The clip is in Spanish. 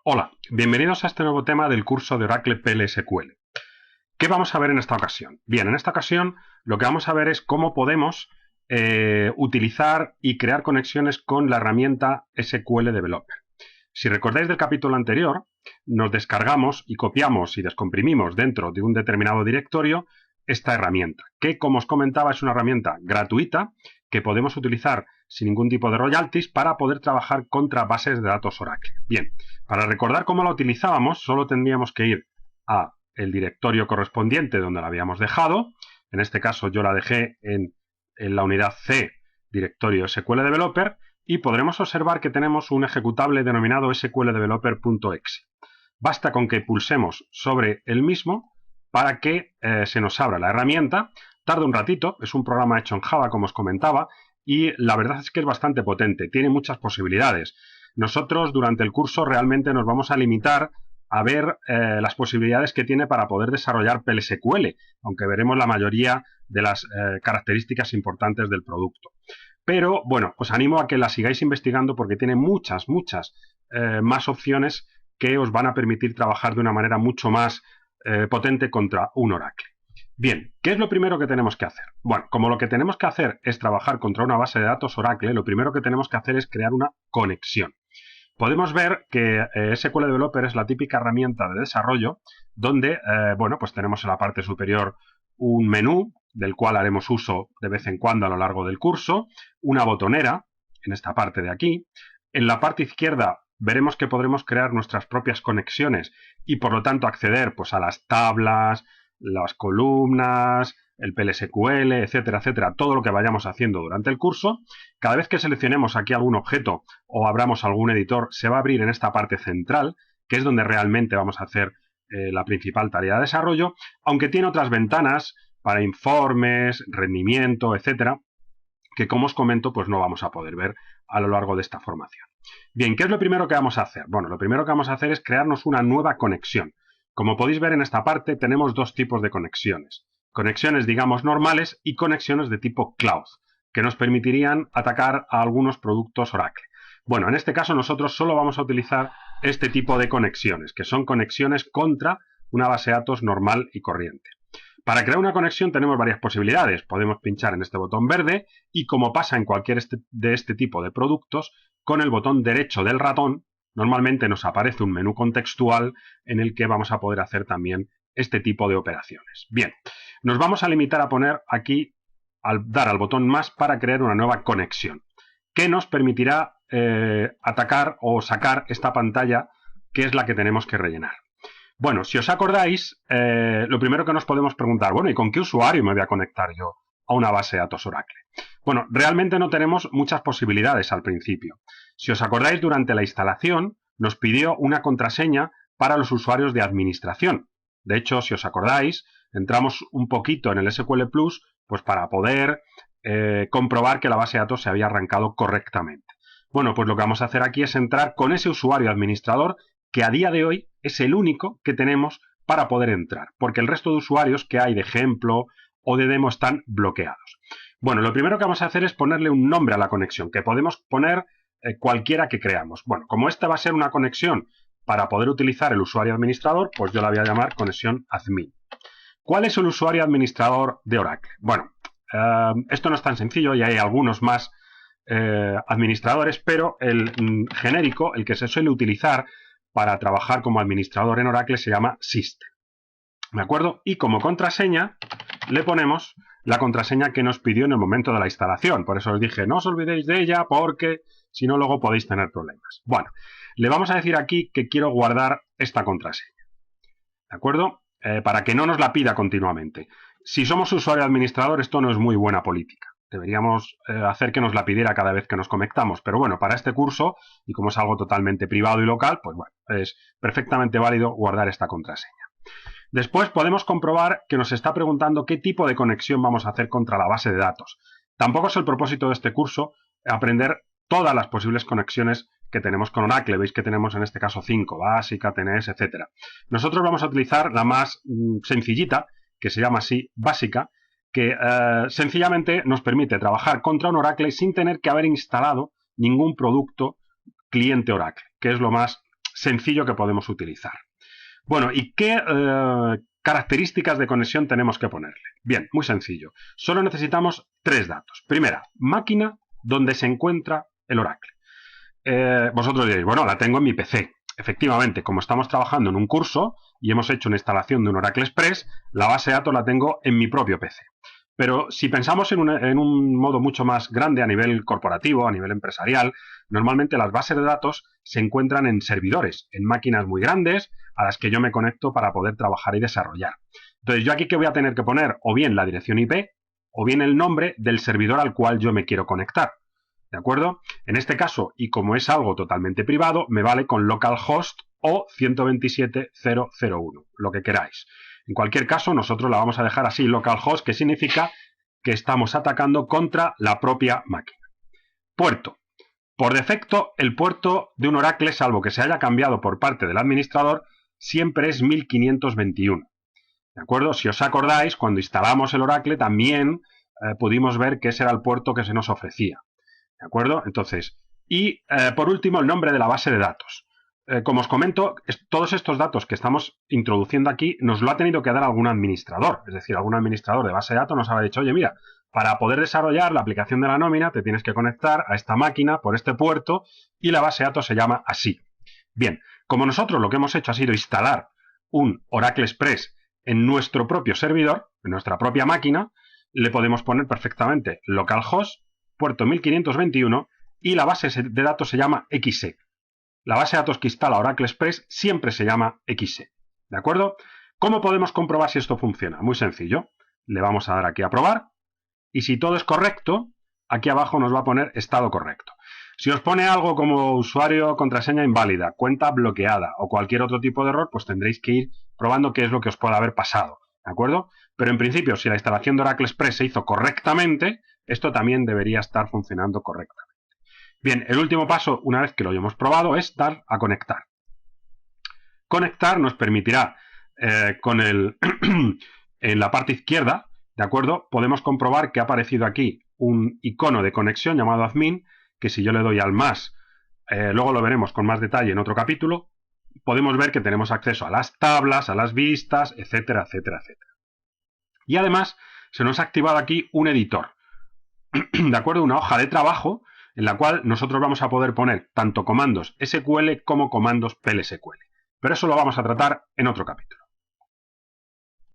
Hola, bienvenidos a este nuevo tema del curso de Oracle PL/SQL. ¿Qué vamos a ver en esta ocasión? Bien, en esta ocasión lo que vamos a ver es cómo podemos utilizar y crear conexiones con la herramienta SQL Developer. Si recordáis del capítulo anterior, nos descargamos y copiamos y descomprimimos dentro de un determinado directorio esta herramienta, que como os comentaba es una herramienta gratuita que podemos utilizar sin ningún tipo de royalties para poder trabajar contra bases de datos Oracle. Bien, para recordar cómo la utilizábamos, solo tendríamos que ir a el directorio correspondiente donde la habíamos dejado. En este caso yo la dejé en la unidad C, directorio SQL Developer, y podremos observar que tenemos un ejecutable denominado sqldeveloper.exe. Basta con que pulsemos sobre el mismo para que se nos abra la herramienta. Tarda un ratito, es un programa hecho en Java, como os comentaba, y la verdad es que es bastante potente, tiene muchas posibilidades. Nosotros durante el curso realmente nos vamos a limitar a ver las posibilidades que tiene para poder desarrollar PL/SQL, aunque veremos la mayoría de las características importantes del producto. Pero bueno, os animo a que la sigáis investigando porque tiene muchas más opciones que os van a permitir trabajar de una manera mucho más potente contra un Oracle. Bien, ¿qué es lo primero que tenemos que hacer? Bueno, como lo que tenemos que hacer es trabajar contra una base de datos Oracle, lo primero que tenemos que hacer es crear una conexión. Podemos ver que SQL Developer es la típica herramienta de desarrollo donde, bueno, pues tenemos en la parte superior un menú del cual haremos uso de vez en cuando a lo largo del curso, una botonera en esta parte de aquí. En la parte izquierda veremos que podremos crear nuestras propias conexiones y por lo tanto acceder pues, a las tablas, las columnas, el PL/SQL, etcétera, etcétera, todo lo que vayamos haciendo durante el curso. Cada vez que seleccionemos aquí algún objeto o abramos algún editor, se va a abrir en esta parte central, que es donde realmente vamos a hacer la principal tarea de desarrollo, aunque tiene otras ventanas para informes, rendimiento, etcétera, que como os comento, pues no vamos a poder ver a lo largo de esta formación. Bien, ¿qué es lo primero que vamos a hacer? Bueno, lo primero que vamos a hacer es crearnos una nueva conexión. Como podéis ver en esta parte, tenemos dos tipos de conexiones. Conexiones, digamos, normales y conexiones de tipo cloud, que nos permitirían atacar a algunos productos Oracle. Bueno, en este caso nosotros solo vamos a utilizar este tipo de conexiones, que son conexiones contra una base de datos normal y corriente. Para crear una conexión tenemos varias posibilidades. Podemos pinchar en este botón verde y, como pasa en cualquier de este tipo de productos, con el botón derecho del ratón normalmente nos aparece un menú contextual en el que vamos a poder hacer también este tipo de operaciones. Bien, nos vamos a limitar a poner aquí, al dar al botón más, para crear una nueva conexión, que nos permitirá atacar o sacar esta pantalla que es la que tenemos que rellenar. Bueno, si os acordáis, lo primero que nos podemos preguntar, bueno, ¿y con qué usuario me voy a conectar yo a una base de datos Oracle? Bueno, realmente no tenemos muchas posibilidades al principio. Si os acordáis, durante la instalación nos pidió una contraseña para los usuarios de administración. De hecho, si os acordáis, entramos un poquito en el SQL Plus pues para poder comprobar que la base de datos se había arrancado correctamente. Bueno, pues lo que vamos a hacer aquí es entrar con ese usuario administrador que a día de hoy es el único que tenemos para poder entrar, porque el resto de usuarios que hay de ejemplo o de demo están bloqueados. Bueno, lo primero que vamos a hacer es ponerle un nombre a la conexión, que podemos poner cualquiera que creamos. Bueno, como esta va a ser una conexión para poder utilizar el usuario administrador, pues yo la voy a llamar conexión admin. ¿Cuál es el usuario administrador de Oracle? Bueno, esto no es tan sencillo y hay algunos más administradores, pero el genérico, el que se suele utilizar para trabajar como administrador en Oracle, se llama System. ¿De acuerdo? Y como contraseña le ponemos la contraseña que nos pidió en el momento de la instalación. Por eso os dije, no os olvidéis de ella porque si no luego podéis tener problemas. Bueno, le vamos a decir aquí que quiero guardar esta contraseña. ¿De acuerdo? Para que no nos la pida continuamente. Si somos usuario administrador, esto no es muy buena política. Deberíamos hacer que nos la pidiera cada vez que nos conectamos. Pero bueno, para este curso, y como es algo totalmente privado y local, pues bueno, es perfectamente válido guardar esta contraseña. Después podemos comprobar que nos está preguntando qué tipo de conexión vamos a hacer contra la base de datos. Tampoco es el propósito de este curso aprender todas las posibles conexiones que tenemos con Oracle. Veis que tenemos en este caso 5, básica, TNS, etcétera. Nosotros vamos a utilizar la más sencillita, que se llama así, básica, que sencillamente nos permite trabajar contra un Oracle sin tener que haber instalado ningún producto cliente Oracle, que es lo más sencillo que podemos utilizar. Bueno, ¿y qué características de conexión tenemos que ponerle? Bien, muy sencillo. Solo necesitamos 3 datos. Primera, máquina donde se encuentra el Oracle. Vosotros diréis, bueno, la tengo en mi PC. Efectivamente, como estamos trabajando en un curso y hemos hecho una instalación de un Oracle Express, la base de datos la tengo en mi propio PC. Pero si pensamos en un modo mucho más grande a nivel corporativo, a nivel empresarial, normalmente las bases de datos se encuentran en servidores, en máquinas muy grandes a las que yo me conecto para poder trabajar y desarrollar. Entonces, yo aquí que voy a tener que poner o bien la dirección IP o bien el nombre del servidor al cual yo me quiero conectar. ¿De acuerdo? En este caso, y como es algo totalmente privado, me vale con localhost o 127.0.0.1, lo que queráis. En cualquier caso, nosotros la vamos a dejar así, localhost, que significa que estamos atacando contra la propia máquina. Puerto. Por defecto, el puerto de un Oracle, salvo que se haya cambiado por parte del administrador, siempre es 1521. ¿De acuerdo? Si os acordáis, cuando instalamos el Oracle también pudimos ver que ese era el puerto que se nos ofrecía. ¿De acuerdo? Entonces, y por último, el nombre de la base de datos. Como os comento, todos estos datos que estamos introduciendo aquí nos lo ha tenido que dar algún administrador. Es decir, algún administrador de base de datos nos ha dicho, oye, mira, para poder desarrollar la aplicación de la nómina te tienes que conectar a esta máquina por este puerto y la base de datos se llama así. Bien, como nosotros lo que hemos hecho ha sido instalar un Oracle Express en nuestro propio servidor, en nuestra propia máquina, le podemos poner perfectamente localhost, puerto 1521 y la base de datos se llama XE. La base de datos que instala Oracle Express siempre se llama XE. ¿De acuerdo? ¿Cómo podemos comprobar si esto funciona? Muy sencillo. Le vamos a dar aquí a probar y si todo es correcto, aquí abajo nos va a poner estado correcto. Si os pone algo como usuario, contraseña inválida, cuenta bloqueada o cualquier otro tipo de error, pues tendréis que ir probando qué es lo que os puede haber pasado. ¿De acuerdo? Pero en principio, si la instalación de Oracle Express se hizo correctamente, esto también debería estar funcionando correctamente. Bien, el último paso, una vez que lo hayamos probado, es dar a conectar. Conectar nos permitirá, en la parte izquierda, ¿de acuerdo? Podemos comprobar que ha aparecido aquí un icono de conexión llamado admin, que si yo le doy al más, luego lo veremos con más detalle en otro capítulo, podemos ver que tenemos acceso a las tablas, a las vistas, etcétera, etcétera, etcétera. Y además, se nos ha activado aquí un editor, ¿de acuerdo? Una hoja de trabajo en la cual nosotros vamos a poder poner tanto comandos SQL como comandos PLSQL. Pero eso lo vamos a tratar en otro capítulo.